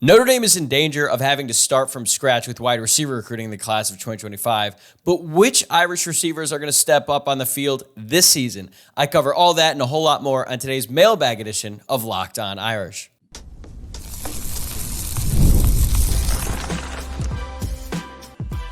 Notre Dame is in danger of having to start from scratch with wide receiver recruiting in the class of 2025, but which Irish receivers are going to step up on the field this season? I cover all that and a whole lot more on today's mailbag edition of Locked On Irish.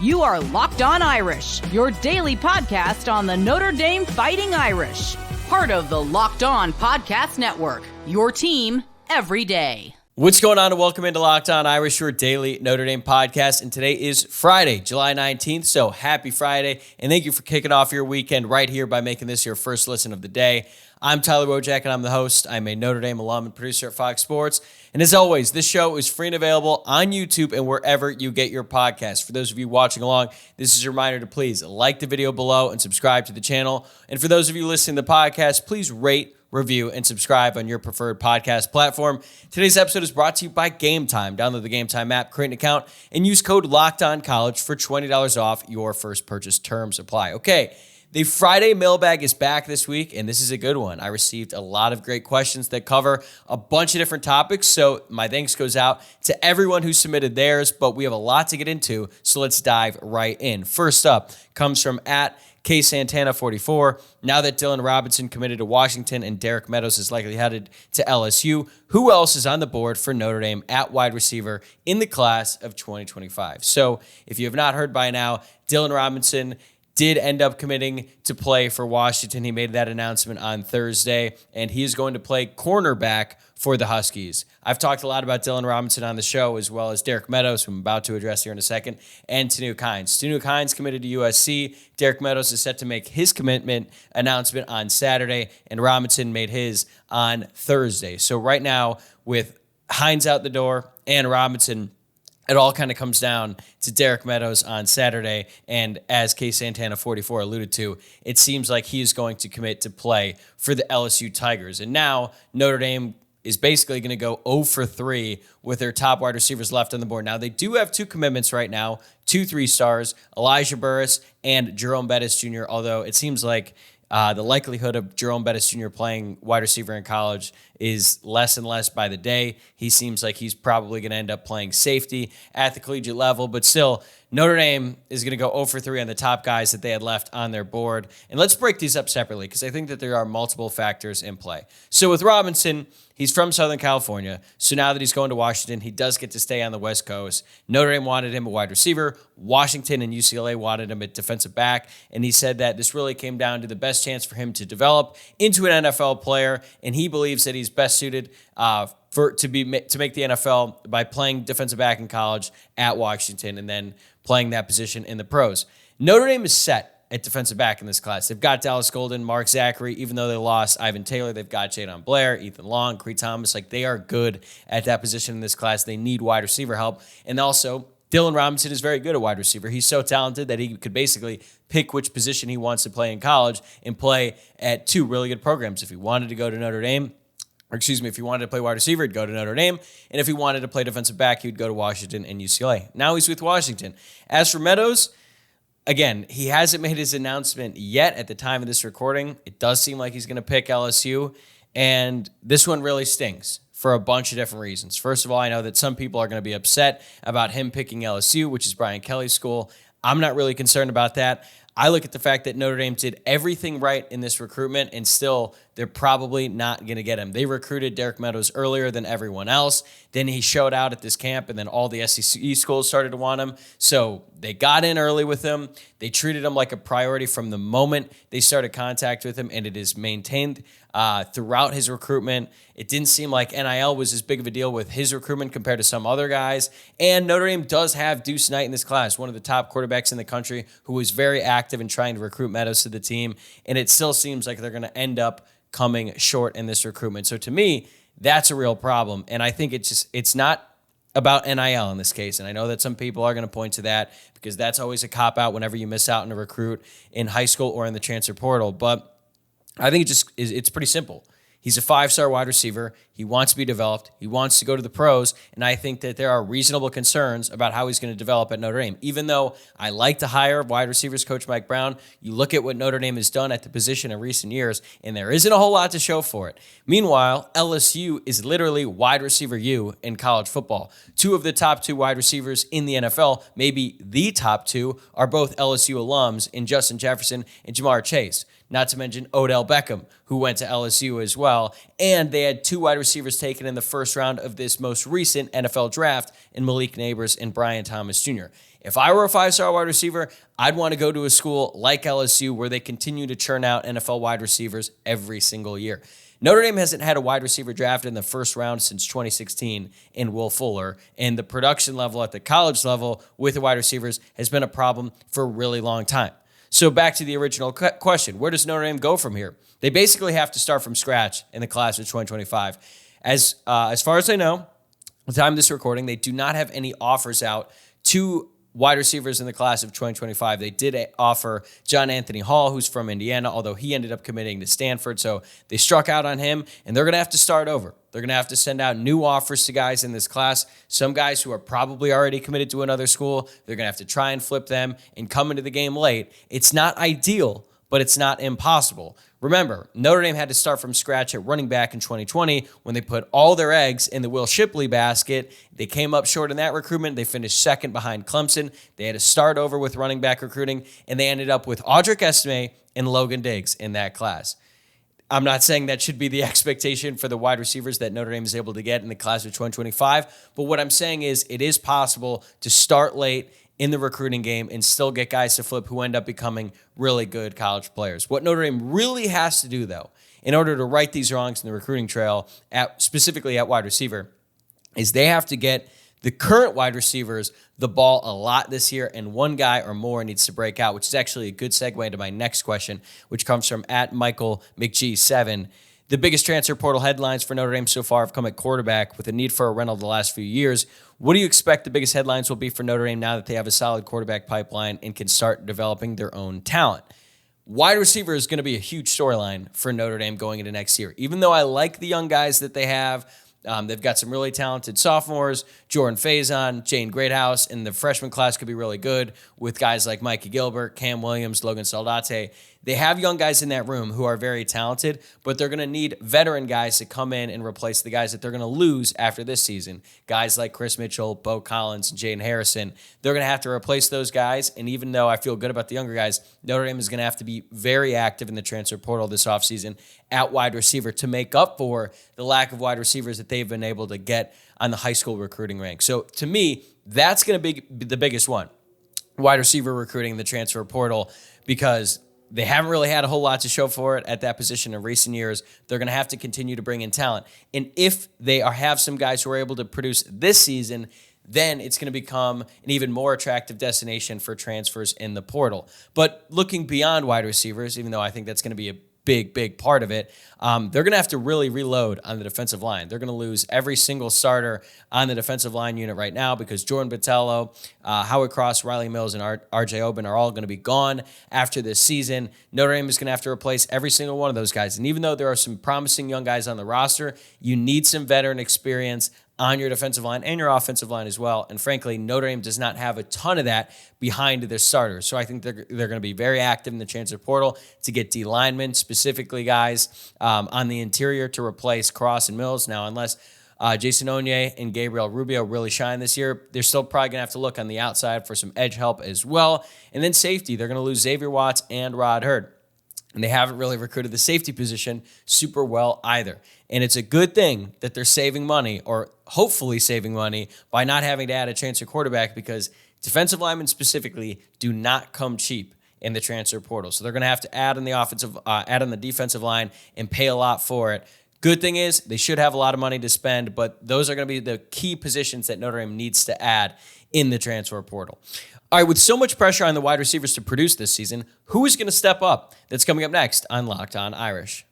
You are Locked On Irish, your daily podcast on the Notre Dame Fighting Irish, part of the Locked On Podcast Network, your team every day. What's going on, and welcome into Locked On Irish, your daily Notre Dame podcast. And today is Friday, July 19th, so happy Friday. And thank you for kicking off your weekend right here by making this your first listen of the day. I'm Tyler Wojciak, and I'm the host. I'm a Notre Dame alum and producer at Fox Sports. And as always, this show is free and available on YouTube and wherever you get your podcasts. For those of you watching along, this is a reminder to please like the video below and subscribe to the channel. And for those of you listening to the podcast, please rate, review, and subscribe on your preferred podcast platform. Today's episode is brought to you by Gametime. Download the Gametime app, create an account, and use code LOCKEDONCollege for $20 off your first purchase. Terms apply. Okay, the Friday mailbag is back this week, and this is a good one. I received a lot of great questions that cover a bunch of different topics, so my thanks goes out to everyone who submitted theirs, but we have a lot to get into, so let's dive right in. First up comes from @KSantana44. Now that Dylan Robinson committed to Washington and Derek Meadows is likely headed to LSU, who else is on the board for Notre Dame at wide receiver in the class of 2025? So if you have not heard by now, Dylan Robinson did end up committing to play for Washington. He made that announcement on Thursday, and he is going to play cornerback for the Huskies. I've talked a lot about Dylan Robinson on the show, as well as Derek Meadows, who I'm about to address here in a second, and Tanu Kynes. Tanu Kynes committed to USC. Derek Meadows is set to make his commitment announcement on Saturday, and Robinson made his on Thursday. So right now, with Kynes out the door and Robinson, it all kind of comes down to Derek Meadows on Saturday, and as KSantana44 alluded to, it seems like he is going to commit to play for the LSU Tigers. And now Notre Dame is basically going to go 0 for 3 with their top wide receivers left on the board. Now, they do have two commitments right now, 2 3-stars, Elijah Burris and Jerome Bettis Jr., although it seems like the likelihood of Jerome Bettis Jr. playing wide receiver in college is less and less by the day. He seems like he's probably going to end up playing safety at the collegiate level, but still, Notre Dame is going to go 0 for 3 on the top guys that they had left on their board. And let's break these up separately because I think that there are multiple factors in play. So with Robinson, he's from Southern California. So now that he's going to Washington, he does get to stay on the West Coast. Notre Dame wanted him a wide receiver. Washington and UCLA wanted him at defensive back. And he said that this really came down to the best chance for him to develop into an NFL player. And he believes that he's best suited to make the NFL by playing defensive back in college at Washington and then playing that position in the pros. Notre Dame is set at defensive back in this class. They've got Dallas Golden, Mark Zachary. Even though they lost Ivan Taylor, they've got Jadon Blair, Ethan Long, Cree Thomas. Like, they are good at that position in this class. They need wide receiver help. And also, Dylan Robinson is very good at wide receiver. He's so talented that he could basically pick which position he wants to play in college and play at two really good programs. If he wanted to go to Notre Dame, if he wanted to play wide receiver, he'd go to Notre Dame. And if he wanted to play defensive back, he would go to Washington and UCLA. Now he's with Washington. As for Meadows, again, he hasn't made his announcement yet at the time of this recording. It does seem like he's going to pick LSU. And this one really stings for a bunch of different reasons. First of all, I know that some people are going to be upset about him picking LSU, which is Brian Kelly's school. I'm not really concerned about that. I look at the fact that Notre Dame did everything right in this recruitment, and still they're probably not going to get him. They recruited Derek Meadows earlier than everyone else. Then he showed out at this camp, and then all the SEC schools started to want him. So they got in early with him. They treated him like a priority from the moment they started contact with him, and it is maintained throughout his recruitment. It didn't seem like NIL was as big of a deal with his recruitment compared to some other guys. And Notre Dame does have Deuce Knight in this class, one of the top quarterbacks in the country, who was very active in trying to recruit Meadows to the team. And it still seems like they're going to end up coming short in this recruitment. So to me, that's a real problem. And I think it's not about NIL in this case. And I know that some people are going to point to that because that's always a cop-out whenever you miss out on a recruit in high school or in the transfer portal. But I think it's pretty simple. He's a 5-star wide receiver. He wants to be developed. He wants to go to the pros, and I think that there are reasonable concerns about how he's going to develop at Notre Dame. Even though I like to hire wide receivers coach Mike Brown, you look at what Notre Dame has done at the position in recent years, and there isn't a whole lot to show for it. Meanwhile, LSU is literally wide receiver U in college football. 2 of the top 2 wide receivers in the NFL, maybe the top 2, are both LSU alums in Justin Jefferson and Jamar Chase. Not to mention Odell Beckham, who went to LSU as well. And they had 2 wide receivers taken in the first round of this most recent NFL draft in Malik Nabers and Brian Thomas Jr. If I were a 5-star wide receiver, I'd want to go to a school like LSU where they continue to churn out NFL wide receivers every single year. Notre Dame hasn't had a wide receiver drafted in the first round since 2016 in Will Fuller, and the production level at the college level with the wide receivers has been a problem for a really long time. So back to the original question, where does Notre Dame go from here? They basically have to start from scratch in the class of 2025. As far as I know, at the time of this recording, they do not have any offers out to wide receivers in the class of 2025. They did offer John Anthony Hall, who's from Indiana, although he ended up committing to Stanford. So they struck out on him, and they're going to have to start over. They're going to have to send out new offers to guys in this class. Some guys who are probably already committed to another school, they're going to have to try and flip them and come into the game late. It's not ideal, but it's not impossible. Remember, Notre Dame had to start from scratch at running back in 2020 when they put all their eggs in the Will Shipley basket. They came up short in that recruitment. They finished second behind Clemson. They had to start over with running back recruiting, and they ended up with Audric Estime and Logan Diggs in that class. I'm not saying that should be the expectation for the wide receivers that Notre Dame is able to get in the class of 2025, but what I'm saying is it is possible to start late in the recruiting game and still get guys to flip who end up becoming really good college players. What Notre Dame really has to do, though, in order to right these wrongs in the recruiting trail, specifically at wide receiver, is they have to get the current wide receivers the ball a lot this year, and one guy or more needs to break out, which is actually a good segue into my next question, which comes from @MichaelMcG7. The biggest transfer portal headlines for Notre Dame so far have come at quarterback with a need for a rental the last few years. What do you expect the biggest headlines will be for Notre Dame now that they have a solid quarterback pipeline and can start developing their own talent? Wide receiver is going to be a huge storyline for Notre Dame going into next year. Even though I like the young guys that they have, they've got some really talented sophomores, Jordan Faison, Jane Greathouse, and the freshman class could be really good with guys like Mikey Gilbert, Cam Williams, Logan Saldate. They have young guys in that room who are very talented, but they're going to need veteran guys to come in and replace the guys that they're going to lose after this season. Guys like Chris Mitchell, Bo Collins, and Jaden Harrison. They're going to have to replace those guys, and even though I feel good about the younger guys, Notre Dame is going to have to be very active in the transfer portal this offseason at wide receiver to make up for the lack of wide receivers that they've been able to get on the high school recruiting rank. So to me, that's going to be the biggest one, wide receiver recruiting in the transfer portal, because they haven't really had a whole lot to show for it at that position in recent years. They're going to have to continue to bring in talent. And if they have some guys who are able to produce this season, then it's going to become an even more attractive destination for transfers in the portal. But looking beyond wide receivers, even though I think that's going to be a big part of it, they're going to have to really reload on the defensive line. They're going to lose every single starter on the defensive line unit right now because Jordan Botelho, Howard Cross, Riley Mills, and RJ Oben are all going to be gone after this season. Notre Dame is going to have to replace every single one of those guys. And even though there are some promising young guys on the roster, you need some veteran experience on your defensive line and your offensive line as well. And frankly, Notre Dame does not have a ton of that behind their starters. So I think they're going to be very active in the transfer portal to get D linemen, specifically guys on the interior to replace Cross and Mills. Now, unless Jason Onye and Gabriel Rubio really shine this year, they're still probably going to have to look on the outside for some edge help as well. And then safety, they're going to lose Xavier Watts and Rod Hurd. And they haven't really recruited the safety position super well either. And it's a good thing that they're saving money, or hopefully saving money, by not having to add a transfer quarterback, because defensive linemen specifically do not come cheap in the transfer portal. So they're going to have to add on the defensive line and pay a lot for it. Good thing is they should have a lot of money to spend, but those are going to be the key positions that Notre Dame needs to add in the transfer portal. All right, with so much pressure on the wide receivers to produce this season, who is going to step up? That's coming up next on Locked On Irish.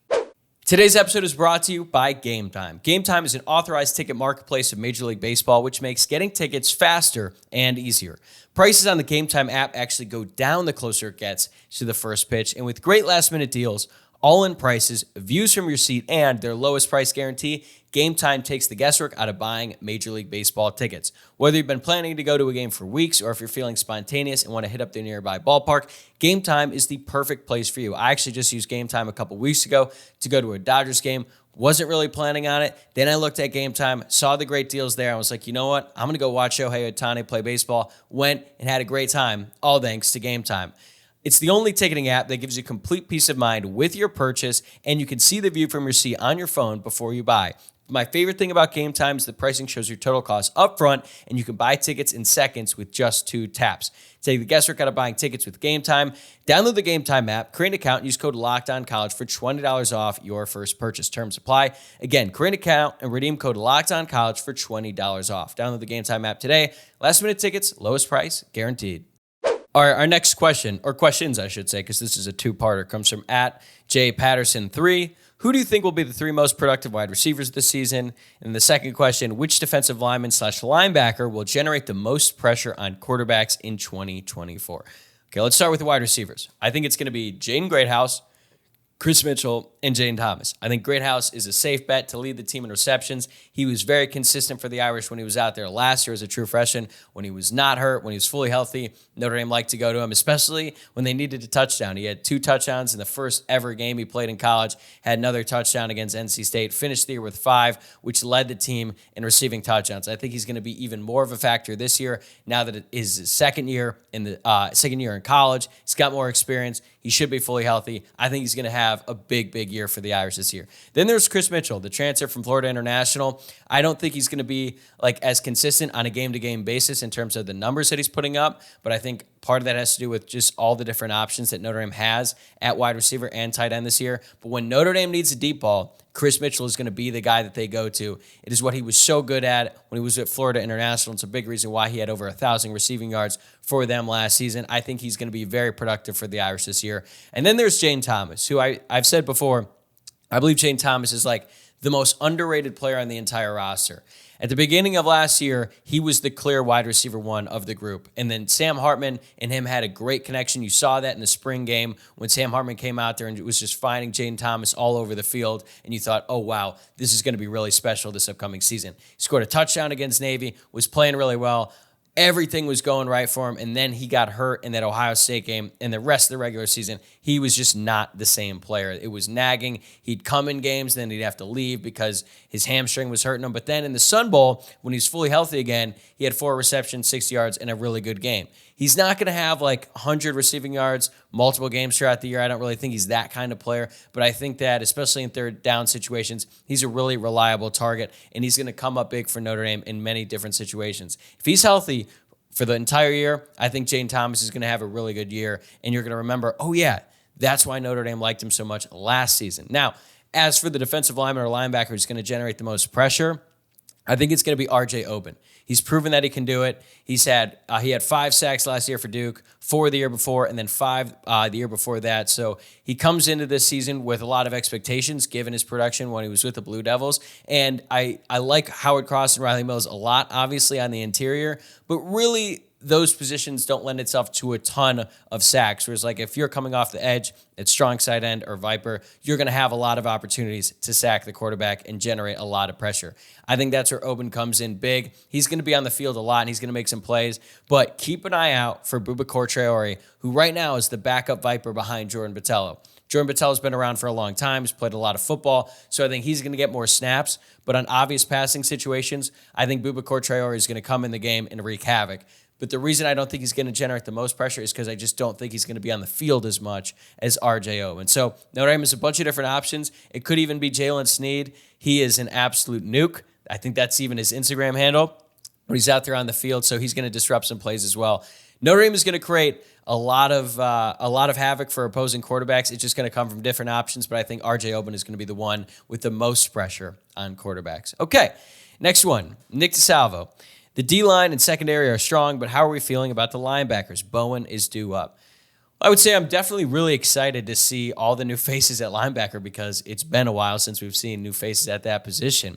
Today's episode is brought to you by Gametime. Gametime is an authorized ticket marketplace of Major League Baseball, which makes getting tickets faster and easier. Prices on the Gametime app actually go down the closer it gets to the first pitch, and with great last-minute deals, all-in prices, views from your seat, and their lowest price guarantee, Gametime takes the guesswork out of buying Major League Baseball tickets. Whether you've been planning to go to a game for weeks or if you're feeling spontaneous and want to hit up the nearby ballpark, Gametime is the perfect place for you. I actually just used Gametime a couple weeks ago to go to a Dodgers game. Wasn't really planning on it. Then I looked at Gametime, saw the great deals there. I was like, you know what? I'm going to go watch Shohei Ohtani play baseball. Went and had a great time, all thanks to Gametime. It's the only ticketing app that gives you complete peace of mind with your purchase, and you can see the view from your seat on your phone before you buy. My favorite thing about Gametime is the pricing shows your total cost up front, and you can buy tickets in seconds with just 2 taps. Take the guesswork out of buying tickets with Gametime. Download the Gametime app, create an account, and use code LOCKEDONCollege for $20 off your first purchase. Terms apply. Again, create an account and redeem code LOCKEDONCollege for $20 off. Download the Gametime app today. Last minute tickets, lowest price, guaranteed. All right, our next question, or questions I should say, because this is a 2-parter, comes from @JPatterson3. Who do you think will be the 3 most productive wide receivers this season? And the second question, which defensive lineman/linebacker will generate the most pressure on quarterbacks in 2024? Okay, let's start with the wide receivers. I think it's going to be Jaden Greathouse, Chris Mitchell, and Jane Thomas. I think Greathouse is a safe bet to lead the team in receptions. He was very consistent for the Irish when he was out there last year as a true freshman. When he was not hurt, when he was fully healthy, Notre Dame liked to go to him, especially when they needed a touchdown. He had 2 touchdowns in the first ever game he played in college, had another touchdown against NC State, finished the year with 5, which led the team in receiving touchdowns. I think he's going to be even more of a factor this year now that it is his second year in college. He's got more experience. He should be fully healthy. I think he's going to have a big year for the Irish this year. Then there's Chris Mitchell, the transfer from Florida International. I don't think he's going to be as consistent on a game-to-game basis in terms of the numbers that he's putting up, but I think part of that has to do with just all the different options that Notre Dame has at wide receiver and tight end this year. But when Notre Dame needs a deep ball, Chris Mitchell is going to be the guy that they go to. It is what he was so good at when he was at Florida International. It's a big reason why he had over 1,000 receiving yards for them last season. I think he's going to be very productive for the Irish this year. And then there's Jane Thomas, who I've said before, I believe Jane Thomas is the most underrated player on the entire roster. At the beginning of last year, he was the clear wide receiver 1 of the group. And then Sam Hartman and him had a great connection. You saw that in the spring game when Sam Hartman came out there and was just finding Jane Thomas all over the field. And you thought, oh, wow, this is going to be really special this upcoming season. He scored a touchdown against Navy, was playing really well. Everything was going right for him, and then he got hurt in that Ohio State game, and the rest of the regular season, he was just not the same player. It was nagging. He'd come in games, then he'd have to leave because his hamstring was hurting him. But then in the Sun Bowl, when he's fully healthy again, he had 4 receptions, 60 yards, and a really good game. He's not going to have 100 receiving yards multiple games throughout the year. I don't really think he's that kind of player, but I think that especially in third down situations, he's a really reliable target, and he's going to come up big for Notre Dame in many different situations. If he's healthy for the entire year, I think Jane Thomas is going to have a really good year, and you're going to remember, oh yeah, that's why Notre Dame liked him so much last season. Now, as for the defensive lineman or linebacker who's going to generate the most pressure, I think it's going to be R.J. Oben. He's proven that he can do it. He had 5 sacks last year for Duke, 4 the year before, and then 5 the year before that. So he comes into this season with a lot of expectations given his production when he was with the Blue Devils. And I like Howard Cross and Riley Mills a lot, obviously, on the interior. But really, those positions don't lend itself to a ton of sacks. Whereas if you're coming off the edge at strong side end or Viper, you're going to have a lot of opportunities to sack the quarterback and generate a lot of pressure. I think that's where Oben comes in big. He's going to be on the field a lot, and he's going to make some plays. But keep an eye out for Bubakar Traore, who right now is the backup Viper behind Jordan Botelho. Jordan Botelho's been around for a long time. He's played a lot of football, so I think he's going to get more snaps. But on obvious passing situations, I think Bubakar Traore is going to come in the game and wreak havoc. But the reason I don't think he's going to generate the most pressure is because I just don't think he's going to be on the field as much as R.J. Oben. So Notre Dame has a bunch of different options. It could even be Jalen Sneed. He is an absolute nuke. I think that's even his Instagram handle when he's out there on the field, so he's going to disrupt some plays as well. Notre Dame is going to create a lot of havoc for opposing quarterbacks. It's just going to come from different options, but I think R.J. Oben is going to be the one with the most pressure on quarterbacks. Okay, next one, Nick DeSalvo. The D-line and secondary are strong, but how are we feeling about the linebackers? Bowen is due up. I would say I'm definitely really excited to see all the new faces at linebacker because it's been a while since we've seen new faces at that position.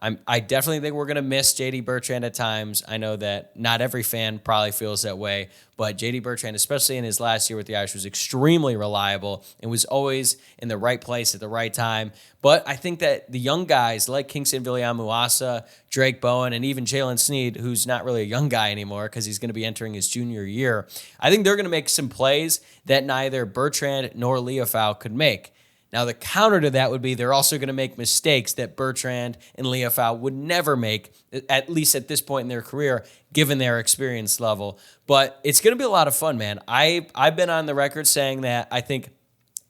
I definitely think we're going to miss J.D. Bertrand at times. I know that not every fan probably feels that way, but J.D. Bertrand, especially in his last year with the Irish, was extremely reliable and was always in the right place at the right time. But I think that the young guys like Kingston Viliamu-Asa, Drake Bowen, and even Jalen Sneed, who's not really a young guy anymore because he's going to be entering his junior year, I think they're going to make some plays that neither Bertrand nor Leofau could make. Now, the counter to that would be they're also going to make mistakes that Bertrand and Leofau would never make, at least at this point in their career, given their experience level. But it's going to be a lot of fun, man. I've been on the record saying that I think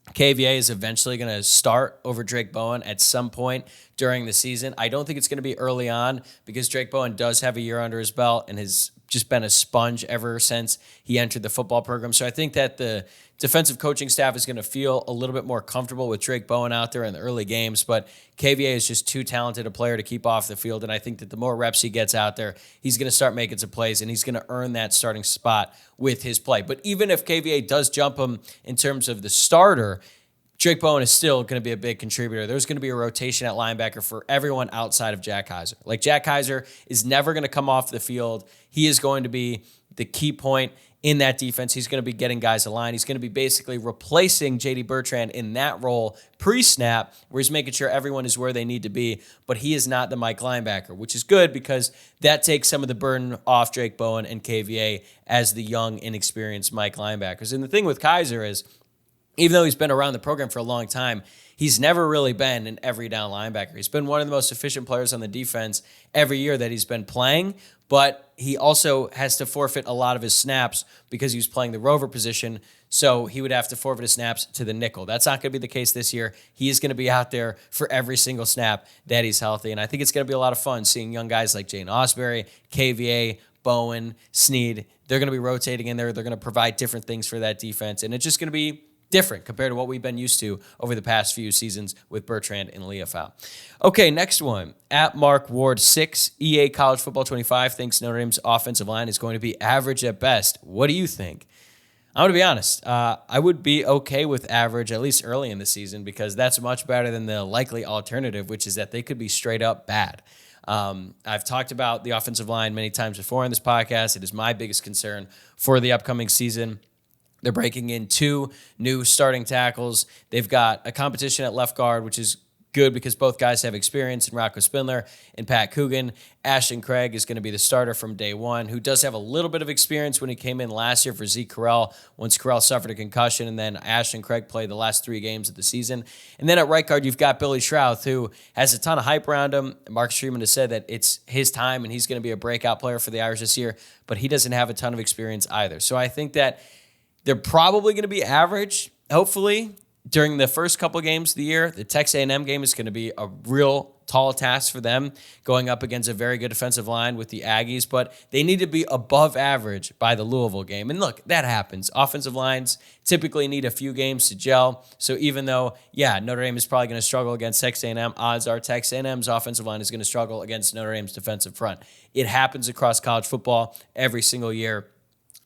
KVA is eventually going to start over Drake Bowen at some point during the season. I don't think it's going to be early on because Drake Bowen does have a year under his belt and has just been a sponge ever since he entered the football program. So I think that the defensive coaching staff is going to feel a little bit more comfortable with Drake Bowen out there in the early games, but KVA is just too talented a player to keep off the field, and I think that the more reps he gets out there, he's going to start making some plays, and he's going to earn that starting spot with his play. But even if KVA does jump him in terms of the starter, Drake Bowen is still going to be a big contributor. There's going to be a rotation at linebacker for everyone outside of Jack Heiser. Like, Jack Heiser is never going to come off the field. He is going to be the key point in that defense. He's going to be getting guys aligned. He's going to be basically replacing J.D. Bertrand in that role pre-snap, where he's making sure everyone is where they need to be, but he is not the Mike linebacker, which is good because that takes some of the burden off Drake Bowen and KVA as the young, inexperienced Mike linebackers. And the thing with Kaiser is, even though he's been around the program for a long time, he's never really been an every down linebacker. He's been one of the most efficient players on the defense every year that he's been playing, but he also has to forfeit a lot of his snaps because he was playing the rover position, so he would have to forfeit his snaps to the nickel. That's not going to be the case this year. He is going to be out there for every single snap that he's healthy, and I think it's going to be a lot of fun seeing young guys like Jane Osbury, KVA, Bowen, Sneed. They're going to be rotating in there. They're going to provide different things for that defense, and it's just going to be different compared to what we've been used to over the past few seasons with Bertrand and Leofau. Okay, next one. At Mark Ward 6, EA College Football 25 thinks Notre Dame's offensive line is going to be average at best. What do you think? I'm going to be honest. I would be okay with average, at least early in the season, because that's much better than the likely alternative, which is that they could be straight up bad. I've talked about the offensive line many times before in this podcast. It is my biggest concern for the upcoming season. They're breaking in 2 new starting tackles. They've got a competition at left guard, which is good because both guys have experience in Rocco Spindler and Pat Coogan. Ashton Craig is going to be the starter from day one, who does have a little bit of experience when he came in last year for Zeke Correll, once Correll suffered a concussion, and then Ashton Craig played the last 3 games of the season. And then at right guard, you've got Billy Shrouth, who has a ton of hype around him. Mark Freeman has said that it's his time and he's going to be a breakout player for the Irish this year, but he doesn't have a ton of experience either. So I think that they're probably going to be average, hopefully, during the first couple of games of the year. The Texas A&M game is going to be a real tall task for them, going up against a very good defensive line with the Aggies, but they need to be above average by the Louisville game. And look, that happens. Offensive lines typically need a few games to gel. So even though, Notre Dame is probably going to struggle against Texas A&M, odds are Texas A&M's offensive line is going to struggle against Notre Dame's defensive front. It happens across college football every single year.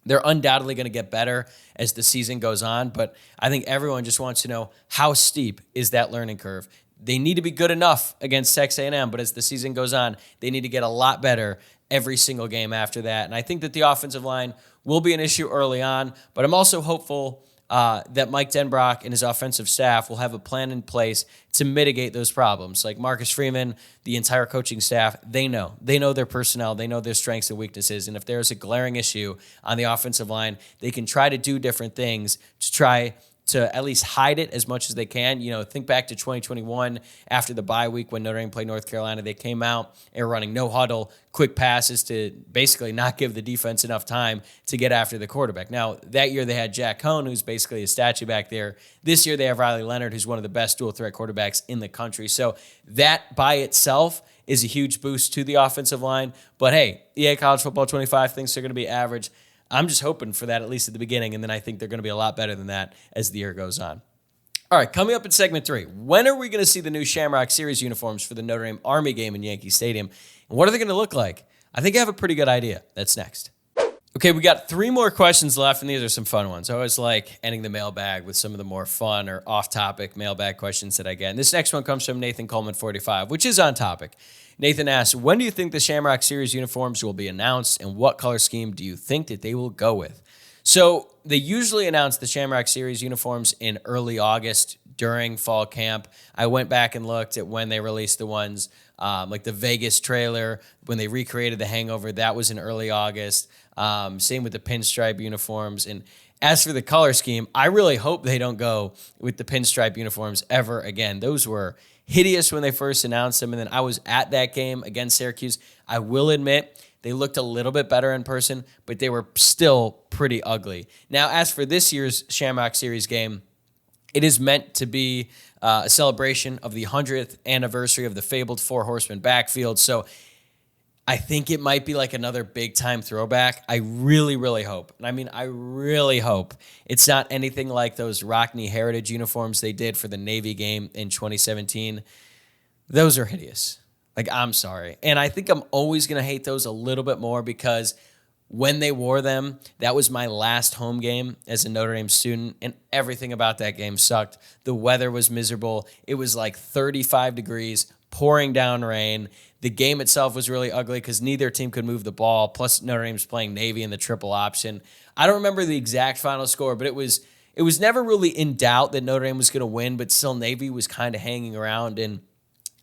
They're undoubtedly going to get better as the season goes on, but I think everyone just wants to know, how steep is that learning curve? They need to be good enough against Texas A&M, but as the season goes on, they need to get a lot better every single game after that. And I think that the offensive line will be an issue early on, but I'm also hopeful that Mike Denbrock and his offensive staff will have a plan in place to mitigate those problems. Like Marcus Freeman, the entire coaching staff, they know their personnel, they know their strengths and weaknesses, and if there's a glaring issue on the offensive line, they can try to do different things to try to at least hide it as much as they can. Think back to 2021 after the bye week when Notre Dame played North Carolina. They came out and were running no huddle, quick passes to basically not give the defense enough time to get after the quarterback. Now, that year they had Jack Cohn, who's basically a statue back there. This year they have Riley Leonard, who's one of the best dual-threat quarterbacks in the country. So that by itself is a huge boost to the offensive line. But hey, EA College Football 25 thinks they're going to be average. I'm just hoping for that at least at the beginning, and then I think they're going to be a lot better than that as the year goes on. All right, coming up in segment 3, when are we going to see the new Shamrock Series uniforms for the Notre Dame Army game in Yankee Stadium? And what are they going to look like? I think I have a pretty good idea. That's next. Okay, we got 3 more questions left, and these are some fun ones. I always like ending the mailbag with some of the more fun or off-topic mailbag questions that I get. And this next one comes from Nathan Coleman 45, which is on topic. Nathan asks, when do you think the Shamrock Series uniforms will be announced, and what color scheme do you think that they will go with? So they usually announce the Shamrock Series uniforms in early August during fall camp. I went back and looked at when they released the ones, like the Vegas trailer, when they recreated the Hangover, that was in early August. Same with the pinstripe uniforms. And as for the color scheme, I really hope they don't go with the pinstripe uniforms ever again. Those were hideous when they first announced them. And then I was at that game against Syracuse. I will admit, they looked a little bit better in person, but they were still pretty ugly. Now, as for this year's Shamrock Series game, it is meant to be a celebration of the 100th anniversary of the fabled Four Horsemen backfield. So I think it might be like another big-time throwback. I really, really hope. And I mean, I really hope it's not anything like those Rockney Heritage uniforms they did for the Navy game in 2017. Those are hideous. Like, I'm sorry. And I think I'm always going to hate those a little bit more because when they wore them, that was my last home game as a Notre Dame student, and everything about that game sucked. The weather was miserable. It was like 35 degrees, pouring down rain. The game itself was really ugly because neither team could move the ball, plus Notre Dame's playing Navy in the triple option. I don't remember the exact final score, but it was never really in doubt that Notre Dame was going to win, but still Navy was kind of hanging around. And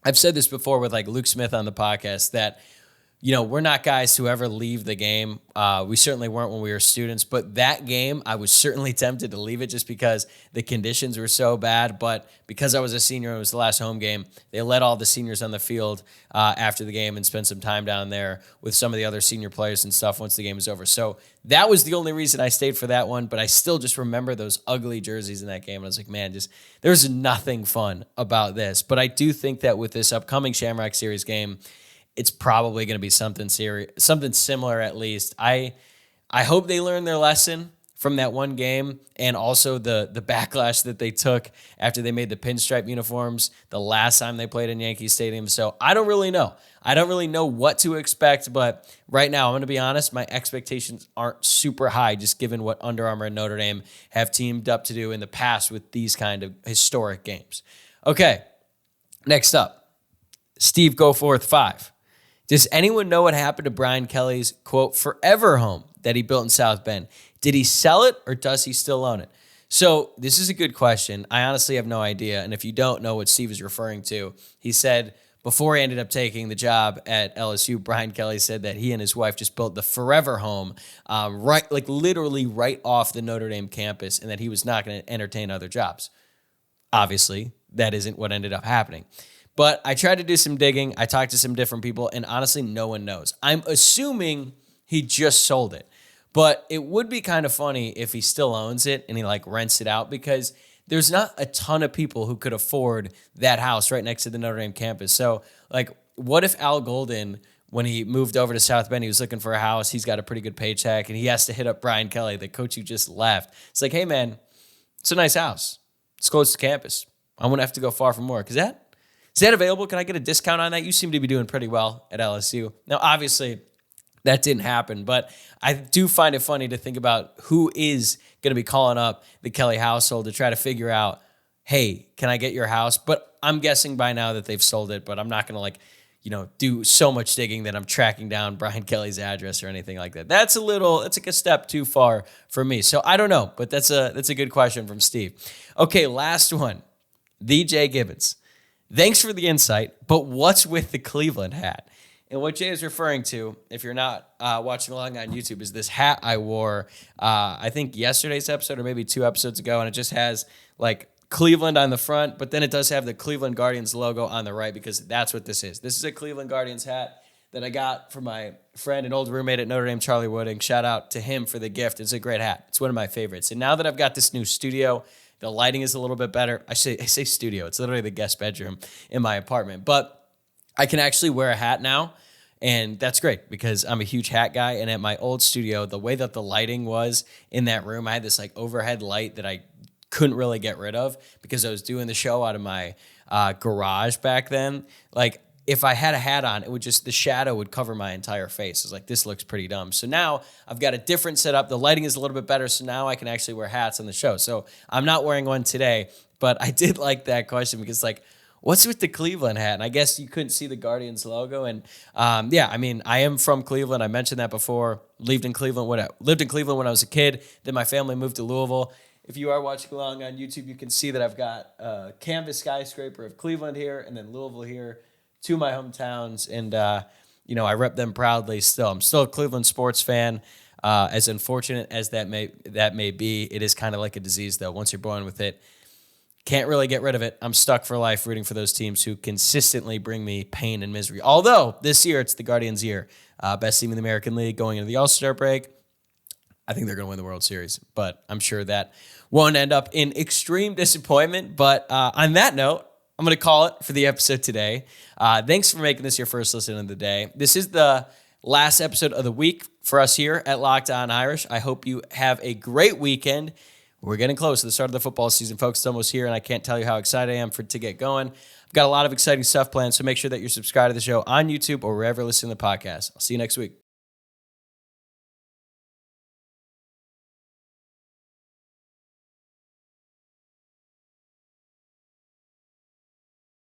I've said this before with like Luke Smith on the podcast that, you know, we're not guys who ever leave the game. We certainly weren't when we were students, but that game, I was certainly tempted to leave it just because the conditions were so bad. But because I was a senior and it was the last home game, they let all the seniors on the field after the game and spent some time down there with some of the other senior players and stuff once the game was over. So that was the only reason I stayed for that one, but I still just remember those ugly jerseys in that game. And I was like, man, there's nothing fun about this. But I do think that with this upcoming Shamrock Series game, it's probably going to be something similar at least. I hope they learn their lesson from that one game and also the backlash that they took after they made the pinstripe uniforms the last time they played in Yankee Stadium. So I don't really know. I don't really know what to expect, but right now, I'm going to be honest, my expectations aren't super high just given what Under Armour and Notre Dame have teamed up to do in the past with these kind of historic games. Okay, next up, Steve Goforth 5. Does anyone know what happened to Brian Kelly's, quote, forever home that he built in South Bend? Did he sell it or does he still own it? So this is a good question. I honestly have no idea. And if you don't know what Steve is referring to, he said before he ended up taking the job at LSU, Brian Kelly said that he and his wife just built the forever home literally right off the Notre Dame campus and that he was not going to entertain other jobs. Obviously, that isn't what ended up happening. But I tried to do some digging. I talked to some different people, and honestly, no one knows. I'm assuming he just sold it. But it would be kind of funny if he still owns it and he rents it out because there's not a ton of people who could afford that house right next to the Notre Dame campus. So, what if Al Golden, when he moved over to South Bend, he was looking for a house, he's got a pretty good paycheck, and he has to hit up Brian Kelly, the coach who just left. It's like, hey, man, it's a nice house. It's close to campus. I'm going to have to go far from work. Is that available? Can I get a discount on that? You seem to be doing pretty well at LSU. Now, obviously, that didn't happen, but I do find it funny to think about who is going to be calling up the Kelly household to try to figure out, hey, can I get your house? But I'm guessing by now that they've sold it, but I'm not going to do so much digging that I'm tracking down Brian Kelly's address or anything like that. That's a step too far for me. So I don't know, but that's a good question from Steve. Okay, last one. DJ Gibbons. Thanks for the insight, but what's with the Cleveland hat? And what Jay is referring to, if you're not watching along on YouTube, is this hat I wore, I think yesterday's episode or maybe 2 episodes ago, and it just has Cleveland on the front, but then it does have the Cleveland Guardians logo on the right because that's what this is. This is a Cleveland Guardians hat that I got from my friend and old roommate at Notre Dame, Charlie Wooding. Shout out to him for the gift. It's a great hat. It's one of my favorites. And now that I've got this new studio, the lighting is a little bit better. I say studio. It's literally the guest bedroom in my apartment. But I can actually wear a hat now, and that's great because I'm a huge hat guy. And at my old studio, the way that the lighting was in that room, I had this overhead light that I couldn't really get rid of because I was doing the show out of my garage back then. if I had a hat on, it would just, the shadow would cover my entire face. It's like, this looks pretty dumb. So now I've got a different setup. The lighting is a little bit better. So now I can actually wear hats on the show. So I'm not wearing one today, but I did like that question because like, what's with the Cleveland hat? And I guess you couldn't see the Guardians logo. And yeah, I mean, I am from Cleveland. I mentioned that before. Lived in Cleveland when I was a kid. Then my family moved to Louisville. If you are watching along on YouTube, you can see that I've got a canvas skyscraper of Cleveland here and then Louisville here, two of my hometowns. And, I rep them proudly still. I'm still a Cleveland sports fan. As unfortunate as that may be, it is kind of like a disease, though. Once you're born with it, can't really get rid of it. I'm stuck for life rooting for those teams who consistently bring me pain and misery. Although this year, it's the Guardians' year. Best team in the American League going into the All-Star break. I think they're going to win the World Series, but I'm sure that won't end up in extreme disappointment. But on that note, I'm going to call it for the episode today. Thanks for making this your first listen of the day. This is the last episode of the week for us here at Locked On Irish. I hope you have a great weekend. We're getting close to the start of the football season, folks. It's almost here, and I can't tell you how excited I am to get going. I've got a lot of exciting stuff planned, so make sure that you're subscribed to the show on YouTube or wherever you listen to the podcast. I'll see you next week.